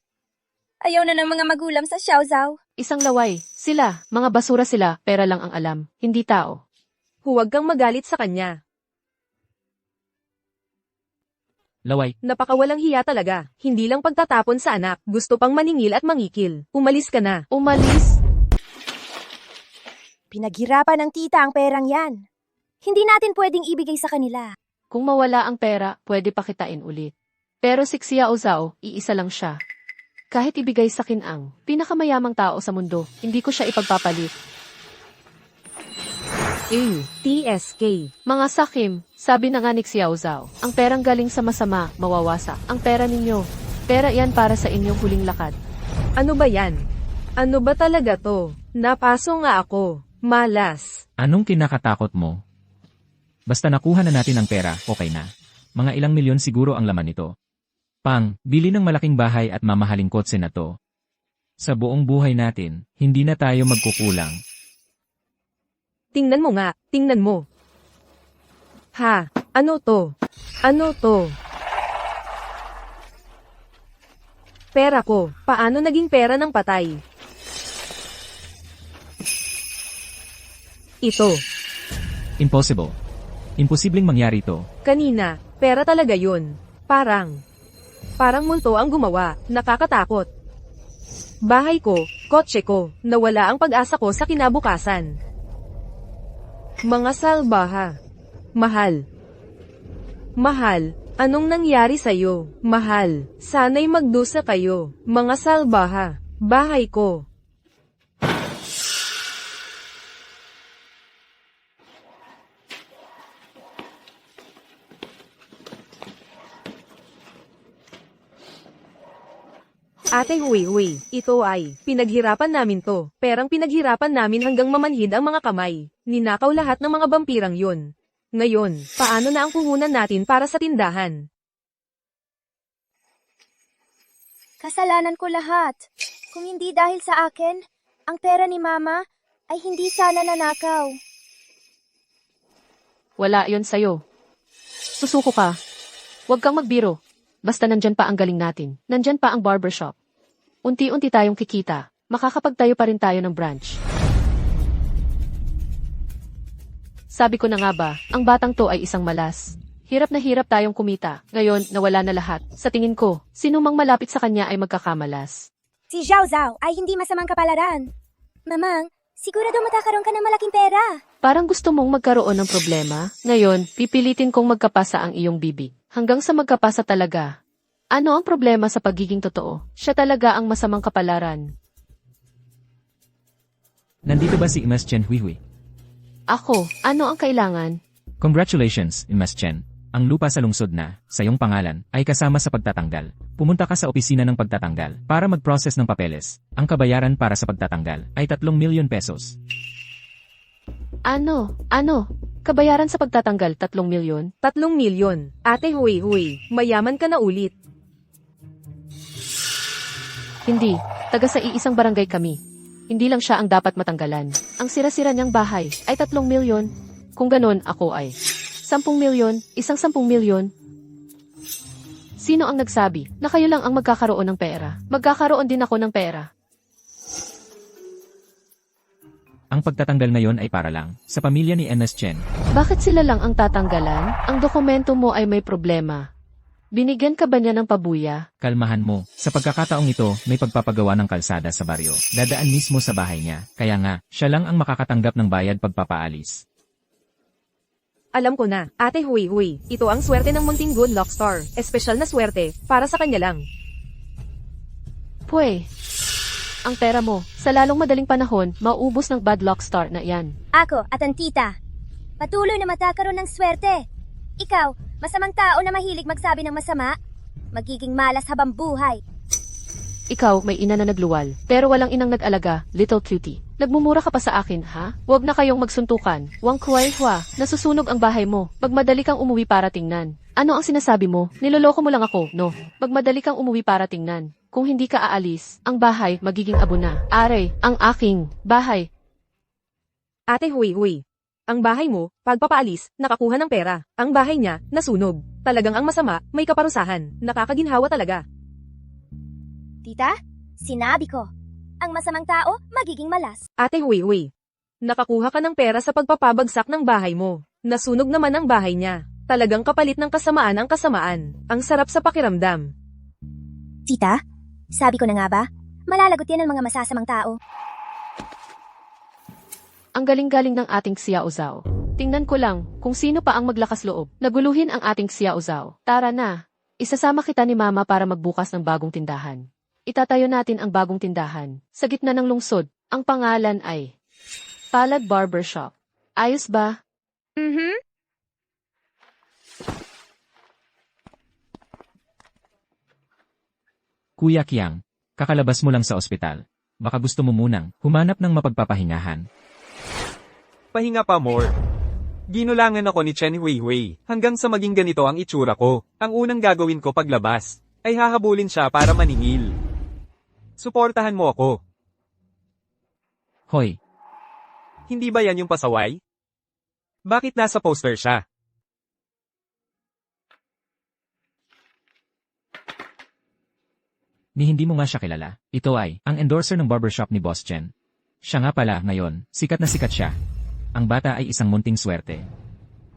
ayaw na ng mga magulang sa Xiao Zhao. Isang laway. Sila, mga basura sila, pera lang ang alam, hindi tao. Huwag kang magalit sa kanya. Laway, Napakawalang hiya talaga. Hindi lang pagtatapon sa anak, gusto pang maningil at mangikil. Umalis ka na. Umalis? Pinaghirapan ng tita ang perang yan. Hindi natin pwedeng ibigay sa kanila. Kung mawala ang pera, pwede pakitain ulit. Pero si Xiao Zhao, iisa lang siya. Kahit ibigay sa akin ang pinakamayamang tao sa mundo, hindi ko siya ipagpapalit. TSK. Mga sakim, sabi na nga ni Xiao Zhao, ang perang galing sa masama, mawawasak. Ang pera ninyo, pera yan para sa inyong huling lakad. Ano ba yan? Ano ba talaga to? Napaso nga ako. Malas. anong kinakatakot mo? Basta nakuha na natin ang pera, okay na. Mga ilang milyon siguro ang laman nito. Bili ng malaking bahay at mamahaling kotse na to. Sa buong buhay natin, hindi na tayo magkukulang. Tingnan mo nga, tingnan mo. Ha, ano to? Ano to? Pera ko, paano naging pera ng patay? Ito, Impossible. Imposibleng mangyari to. kanina, pera talaga yun. Parang multo ang gumawa, nakakatakot. Bahay ko, kotse ko, nawala ang pag-asa ko sa kinabukasan. Mga salbaha. Mahal. Anong nangyari sa'yo? Mahal, sana'y magdusa kayo. Mga salbaha. Bahay ko. Ate Huihui, ito ay, pinaghirapan namin to. Perang pinaghirapan namin hanggang mamanhid ang mga kamay. Ninakaw lahat ng mga bampirang yun. Ngayon, paano na ang puhunan natin para sa tindahan? Kasalanan ko lahat. Kung hindi dahil sa akin, ang pera ni Mama ay hindi sana nanakaw. Wala yon sa'yo. Susuko ka. Huwag kang magbiro. Basta nandyan pa ang galing natin. Nandyan pa ang barbershop. Unti-unti tayong kikita. Makakapagtayo pa rin tayo ng branch. Sabi ko na nga ba, ang batang to ay isang malas. Hirap na hirap tayong kumita. Ngayon, nawala na lahat. Sa tingin ko, sino mang malapit sa kanya ay magkakamalas. Si Xiao Zhao ay hindi masamang kapalaran. Mamang, sigurado matakaroon ka ng malaking pera. Parang gusto mong magkaroon ng problema. Ngayon, pipilitin kong magkapasa ang iyong bibig. Hanggang sa magkapasa talaga. Ano ang problema sa pagiging totoo? Siya talaga ang masamang kapalaran. Nandito ba si Imas Chen Huihui? Ako, ano ang kailangan? Congratulations, Imas Chen. Ang lupa sa lungsod na, sa iyong pangalan, ay kasama sa pagtatanggal. Pumunta ka sa opisina ng pagtatanggal para mag-process ng papeles. Ang kabayaran para sa pagtatanggal ay 3 milyon pesos. Ano? Kabayaran sa pagtatanggal 3 milyon? 3 milyon. Ate Huy, mayaman ka na ulit. Hindi. Taga sa iisang barangay kami. Hindi lang siya ang dapat matanggalan. Ang sira-sira niyang bahay ay 3 milyon. Kung ganon, ako ay 10 milyon, isang 10 milyon. Sino ang nagsabi na kayo lang ang magkakaroon ng pera? Magkakaroon din ako ng pera. Ang pagtatanggal na yon ay para lang sa pamilya ni Ernest Chen. Bakit sila lang ang tatanggalan? Ang dokumento mo ay may problema. Binigyan ka ba niya ng pabuya? Kalmahan mo. Sa pagkakataong ito, may pagpapagawa ng kalsada sa baryo. Dadaan mismo sa bahay niya. Kaya nga, siya lang ang makakatanggap ng bayad pagpapaalis. Alam ko na, Ate Huy, ito ang swerte ng munting good luck star. Espesyal na swerte, para sa kanya lang. Pwe, ang pera mo, sa lalong madaling panahon, mauubos ng bad luck star na yan. Ako at ang tita. Patuloy na magkakaroon ng swerte. Ikaw, masamang tao na mahilig magsabi ng masama, magiging malas habang buhay. Ikaw, may ina na nagluwal, pero walang inang nag-alaga, little cutie. Nagmumura ka pa sa akin, ha? Huwag na kayong magsuntukan. Wang kuway hua, nasusunog ang bahay mo. Magmadali kang umuwi para tingnan. Ano ang sinasabi mo? Niloloko mo lang ako, no? Magmadali kang umuwi para tingnan. Kung hindi ka aalis, ang bahay magiging abo na. Are, ang aking bahay. Ate Huy, ang bahay mo, pagpapaalis, nakakuha ng pera. Ang bahay niya, nasunog. Talagang ang masama, may kaparusahan. Nakakaginhawa talaga. Tita, sinabi ko, ang masamang tao magiging malas. Ate Huy, nakakuha ka ng pera sa pagpapabagsak ng bahay mo. Nasunog naman ang bahay niya. Talagang kapalit ng kasamaan ang kasamaan. Ang sarap sa pakiramdam. Tita, sabi ko na nga ba, malalagot yan ng mga masasamang tao. Ang galing-galing ng ating Xiao Zhao. Tingnan ko lang kung sino pa ang maglakas loob. Naguluhin ang ating Xiao Zhao. Tara na, isasama kita ni Mama para magbukas ng bagong tindahan. Itatayo natin ang bagong tindahan sa gitna ng lungsod. Ang pangalan ay Palad Barbershop. Ayos ba? Kuya Kiang, kakalabas mo lang sa ospital. Baka gusto mo munang humanap ng mapagpapahingahan. Pahinga pa more. Ginulangan ako ni Chen Huihui hanggang sa maging ganito ang itsura ko. Ang unang gagawin ko paglabas ay hahabulin siya para maningil. Suportahan mo ako. Hoy, Hindi ba yan yung pasaway? Bakit nasa poster siya? ni hindi mo nga siya kilala. Ito ay ang endorser ng barbershop ni Boss Chen. Siya nga pala ngayon, sikat na sikat siya. Ang bata ay isang munting swerte.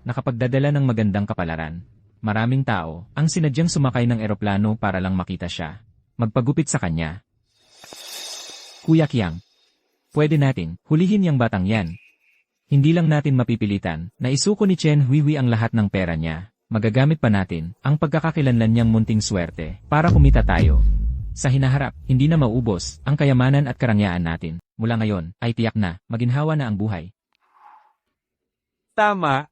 Nakapagdadala ng magandang kapalaran. Maraming tao ang sinadyang sumakay ng eroplano para lang makita siya. Magpagupit sa kanya. Kuya Kiang, pwede nating hulihin yang batang yan. Hindi lang natin mapipilitan na isuko ni Chen Huihui ang lahat ng pera niya. Magagamit pa natin ang pagkakakilanlan niyang munting swerte para kumita tayo. Sa hinaharap, hindi na maubos ang kayamanan at karangyaan natin. Mula ngayon, ay tiyak na maginhawa na ang buhay. Tama.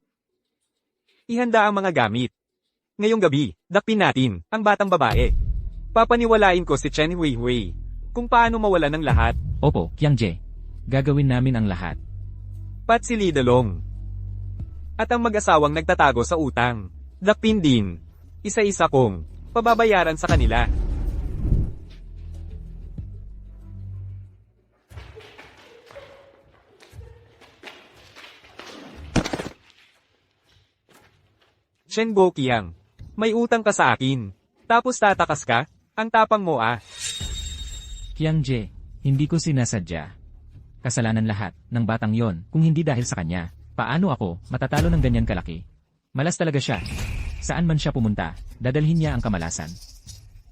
Ihanda ang mga gamit. Ngayong gabi, dakpin natin ang batang babae. Papaniwalain ko si Chen Huihui kung paano mawala ng lahat. Opo, Kiang Je. Gagawin namin ang lahat. Pat si Lidalong. At ang mag-asawang nagtatago sa utang. Dakpin din. Isa-isa kong pababayaran sa kanila. Chen Bokiang, may utang ka sa akin. Tapos tatakas ka? Ang tapang mo ah. Kiang Je, hindi ko sinasadya. Kasalanan lahat ng batang yon kung hindi dahil sa kanya. Paano ako matatalo ng ganyan kalaki? Malas talaga siya. Saan man siya pumunta, dadalhin niya ang kamalasan.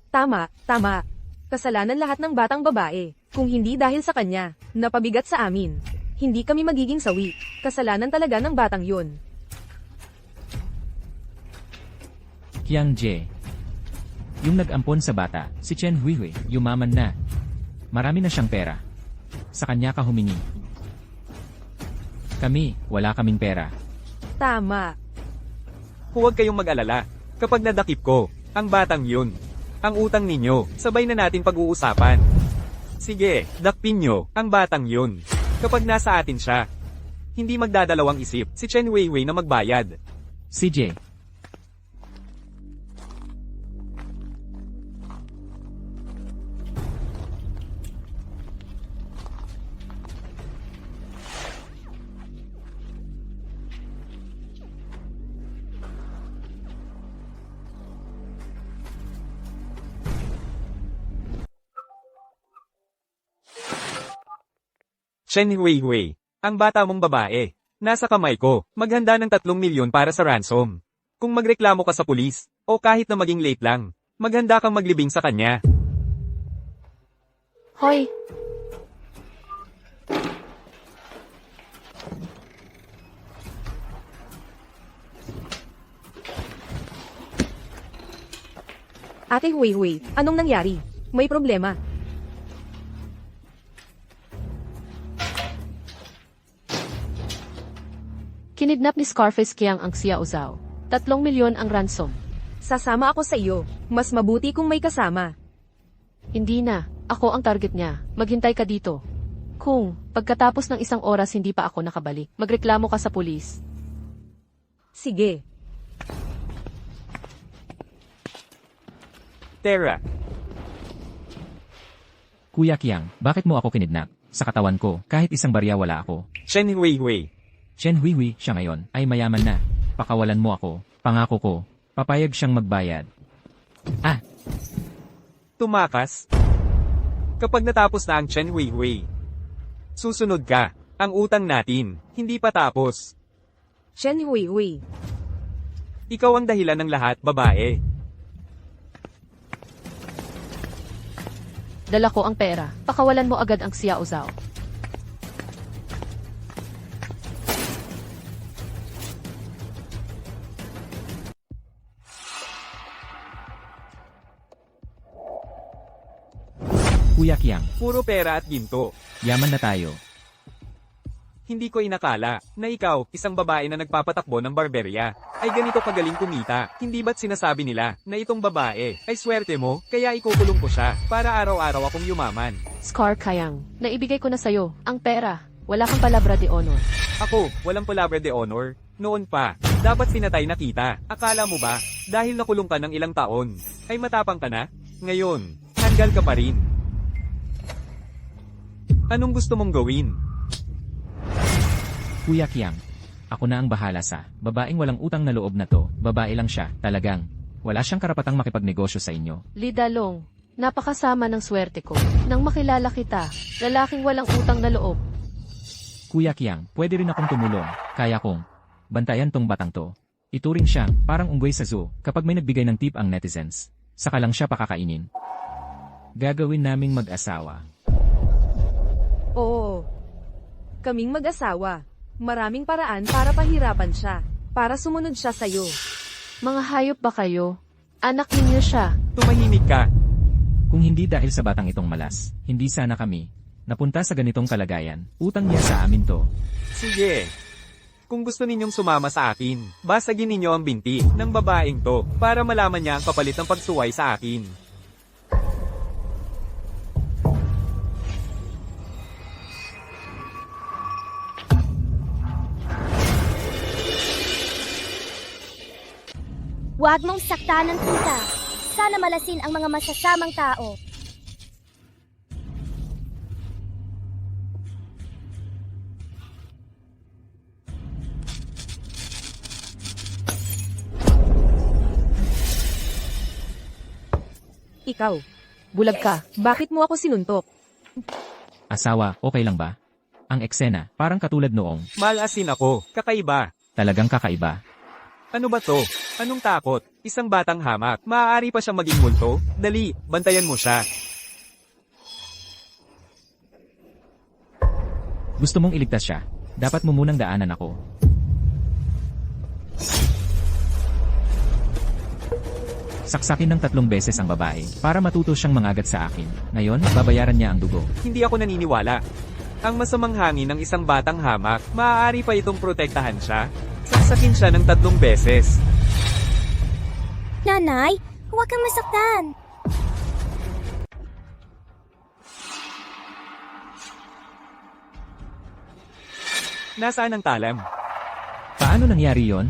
Tama. Kasalanan lahat ng batang babae. Kung hindi dahil sa kanya, napabigat sa amin. Hindi kami magiging sawi. Kasalanan talaga ng batang yun. Kiang Je. Yung nag-ampon sa bata, si Chen Huihui, yumaman na. Marami na siyang pera. Sa kanya ka humingi. Kami, wala kaming pera. Tama. Huwag kayong mag-alala. Kapag nadakip ko, ang batang yun. Ang utang ninyo, sabay na natin pag-uusapan. Sige, dakpin nyo, ang batang yun. Kapag nasa atin siya, hindi magdadalawang isip si Chen Weiwei na magbayad. CJ, Chen Weiwei, ang bata mong babae. Nasa kamay ko, maghanda ng 3 milyon para sa ransom. Kung magreklamo ka sa pulis, o kahit na maging late lang, maghanda kang maglibing sa kanya. Hoy! Ate Huey, anong nangyari? May problema. Kinidnap ni Scarface Kiang ang Xiao Zhao. 3 milyon ang ransom. Sasama ako sa iyo. Mas mabuti kung may kasama. Hindi na. Ako ang target niya. Maghintay ka dito. Kung, pagkatapos ng 1 oras hindi pa ako nakabalik, magreklamo ka sa pulis. Sige. Tara, Kuya Kiang, bakit mo ako kinidnap? Sa katawan ko, kahit isang barya wala ako. Chen Weiwei. Chen Huihui siya ngayon, ay mayaman na. Pakawalan mo ako, pangako ko, papayag siyang magbayad. Tumakas. Kapag natapos na ang Chen Weiwei, susunod ka. Ang utang natin, hindi pa tapos. Chen Huey. Ikaw ang dahilan ng lahat, babae. Dala ko ang pera. Pakawalan mo agad ang Xiao Zhao. Kuya Kiang, Puro pera at ginto. yaman na tayo. Hindi ko inakala na ikaw, isang babae na nagpapatakbo ng barberya, ay ganito kagaling kumita. Hindi ba't sinasabi nila na itong babae ay swerte mo, kaya ikukulong ko siya para araw-araw akong yumaman. Scar Kayang, naibigay ko na sayo ang pera. Wala kang palabra de honor. Ako, walang palabra de honor. Noon pa, dapat pinatay na kita. Akala mo ba, dahil nakulong ka ng ilang taon, ay matapang ka na? Ngayon, hanggal ka pa rin. Anong gusto mong gawin? Kuya Kiang, ako na ang bahala sa babaeng walang utang na loob na to. Babae lang siya, talagang. Wala siyang karapatang makipagnegosyo sa inyo. Lidalong, napakasama ng swerte ko. Nang makilala kita, lalaking walang utang na loob. Kuya Kiang, pwede rin akong tumulong. Kaya kong bantayan tong batang to. Ituring siyang parang unggoy sa zoo kapag may nagbigay ng tip ang netizens. Saka lang siya pakakainin. Gagawin naming mag-asawa. Oo. Kaming mag-asawa. Maraming paraan para pahirapan siya. Para sumunod siya sa'yo. Mga hayop ba kayo? Anak ninyo siya. Tumahimik ka. Kung hindi dahil sa batang itong malas, hindi sana kami napunta sa ganitong kalagayan. Utang niya sa amin to. Sige. Kung gusto ninyong sumama sa akin, basagin ninyo ang binti ng babaeng to para malaman niya ang kapalit ng pagsuway sa akin. Huwag mong saktan ng tita. Sana malasin ang mga masasamang tao. Ikaw. Bulag ka. Bakit mo ako sinuntok? Asawa, okay lang ba? Ang eksena, parang katulad noong, Malasin ako, kakaiba. talagang kakaiba. Ano ba to? Anong takot? Isang batang hamak. Maaari pa siyang maging multo? Dali, bantayan mo siya. Gusto mong iligtas siya? Dapat mo munang daanan ako. Saksakin ng 3 beses ang babae para matuto siyang mangagat sa akin. Ngayon, babayaran niya ang dugo. Hindi ako naniniwala. Ang masamang hangin ng isang batang hamak, maaari pa itong protektahan siya. Saksakin siya ng 3 beses. Nanay, huwag kang masaktan. Nasaan ang talam? Paano nangyari yon?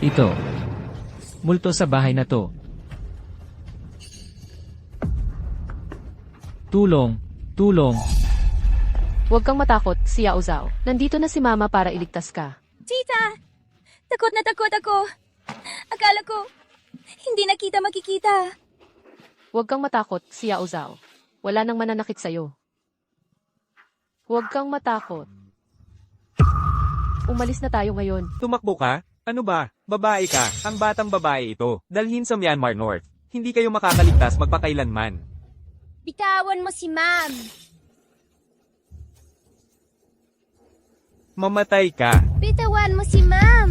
Ito. Multo sa bahay na to. Tulong, tulong. Huwag kang matakot, si Yao Zhao. Nandito na si Mama para iligtas ka. Tita! Takot na takot ako. Akala ko, hindi na kita makikita. Huwag kang matakot, si Yao Zhao. Wala nang mananakit sa'yo. Huwag kang matakot. Umalis na tayo ngayon. Tumakbo ka? Ano ba? Babae ka. Ang batang babae ito. Dalhin sa Myanmar North. Hindi kayo makakaligtas magpakailanman. Bitawan mo si Ma'am. Mamatay ka. Bitawan mo si Ma'am.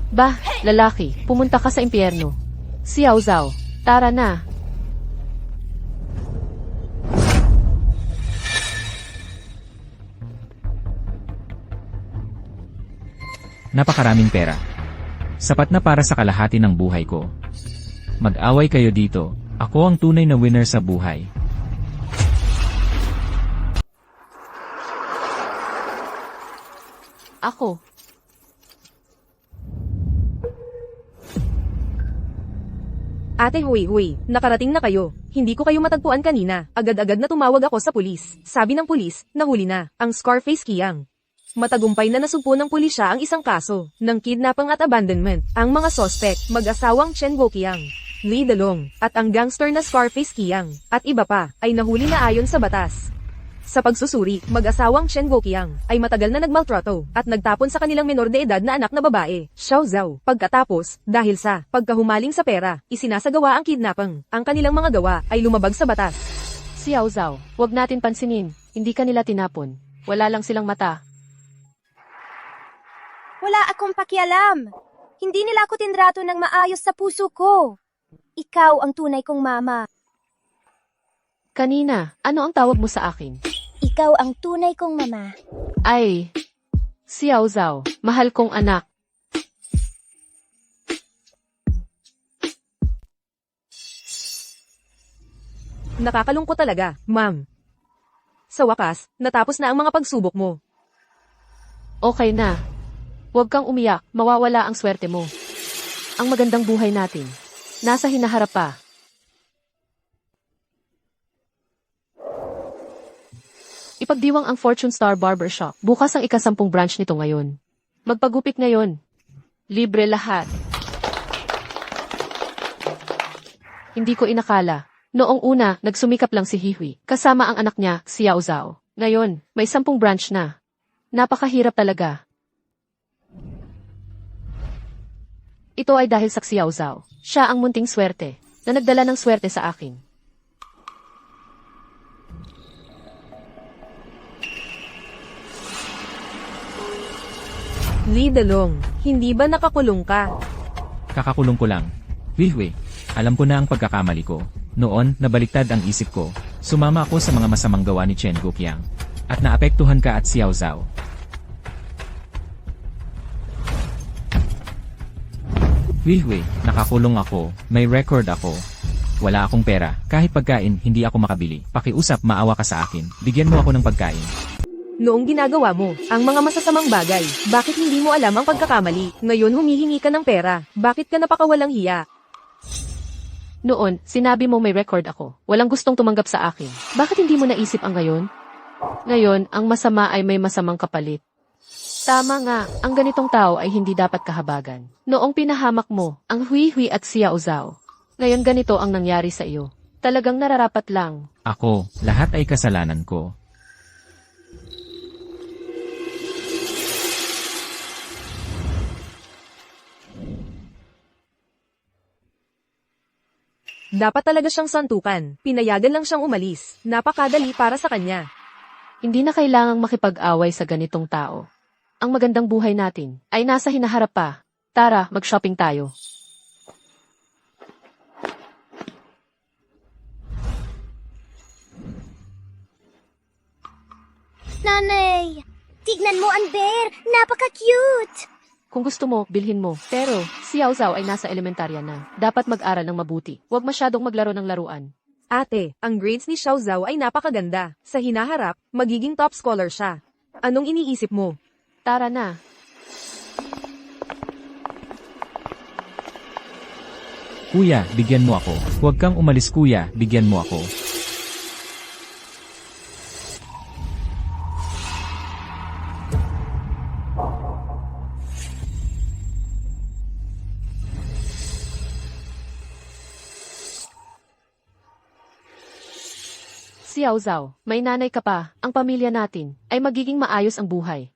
Bah, lalaki, pumunta ka sa impyerno. Si Yao Zhao, tara na. Napakaraming pera. Sapat na para sa kalahati ng buhay ko. Mag-away kayo dito. Ako ang tunay na winner sa buhay. Ako. Ate Hui, nakarating na kayo. Hindi ko kayo matagpuan kanina. Agad-agad na tumawag ako sa pulis. Sabi ng pulis, nahuli na, ang Scarface Kiang. Matagumpay na nasumpo ng pulisya ang isang kaso, ng kidnapping at abandonment. Ang mga suspect, mag-asawang Chen Guo Kiang, Lee Dalong, at ang gangster na Scarface Kiang, at iba pa, ay nahuli na ayon sa batas. Sa pagsusuri, mag-asawang Chen Guo Kiang ay matagal na nagmaltrato at nagtapon sa kanilang menor de edad na anak na babae, Xiao Zhao. Pagkatapos, dahil sa pagkahumaling sa pera, isinasagawa ang kidnapping. Ang kanilang mga gawa ay lumabag sa batas. Si Yao Zhao, huwag natin pansinin. Hindi ka nila tinapon. Wala lang silang mata. Wala akong pakialam. Hindi nila ako tinrato ng maayos sa puso ko. Ikaw ang tunay kong mama. Kanina, ano ang tawag mo sa akin? Ikaw ang tunay kong mama. Ay, si Yao Zhao, mahal kong anak. Nakakalungkot talaga, ma'am. Sa wakas, natapos na ang mga pagsubok mo. Okay na. Huwag kang umiyak, mawawala ang swerte mo. Ang magandang buhay natin. Nasa hinaharap pa. Ipagdiwang ang Fortune Star Barbershop. Bukas ang ika-10 branch nito ngayon. Magpagupit ngayon. Libre lahat. Hindi ko inakala. Noong una, nagsumikap lang si Hihui. Kasama ang anak niya, si Yao Zhao. Ngayon, may 10 branch na. Napakahirap talaga. Ito ay dahil sa si Yao Zhao. Siya ang munting swerte, na nagdala ng swerte sa akin. Lee Dalong, hindi ba nakakulong ka? Kakakulong ko lang. Wilhwe, alam ko na ang pagkakamali ko. Noon, nabaliktad ang isip ko. Sumama ako sa mga masamang gawa ni Chen Guoqiang. At naapektuhan ka at si Yao Zhao. Wilhwe, nakakulong ako. May record ako. Wala akong pera. Kahit pagkain, hindi ako makabili. Pakiusap, maawa ka sa akin. Bigyan mo ako ng pagkain. Noong ginagawa mo ang mga masasamang bagay, bakit hindi mo alam ang pagkakamali? Ngayon humihingi ka ng pera. Bakit ka napakawalang hiya? Noon, sinabi mo may record ako. Walang gustong tumanggap sa akin. Bakit hindi mo naisip ang ngayon? Ngayon, ang masama ay may masamang kapalit. Tama nga, ang ganitong tao ay hindi dapat kahabagan. Noong pinahamak mo, ang Hui at si Yao Zhao. Ngayon ganito ang nangyari sa iyo. Talagang nararapat lang. Ako, lahat ay kasalanan ko. Dapat talaga siyang santukan. Pinayagan lang siyang umalis. Napakadali para sa kanya. Hindi na kailangang makipag-away sa ganitong tao. Ang magandang buhay natin ay nasa hinaharap pa. Tara, mag-shopping tayo. Nanay, tignan mo ang bear. Napaka-cute. Kung gusto mo, bilhin mo. Pero, si Yao Zhao ay nasa elementarya na. Dapat mag-aral ng mabuti. Huwag masyadong maglaro ng laruan. Ate, ang grades ni Xiao Zhao ay napakaganda. Sa hinaharap, magiging top scholar siya. Anong iniisip mo? Tara na. Kuya, bigyan mo ako. Huwag kang umalis kuya, bigyan mo ako. Si Yao Zhao, may nanay ka pa. Ang pamilya natin ay magiging maayos ang buhay.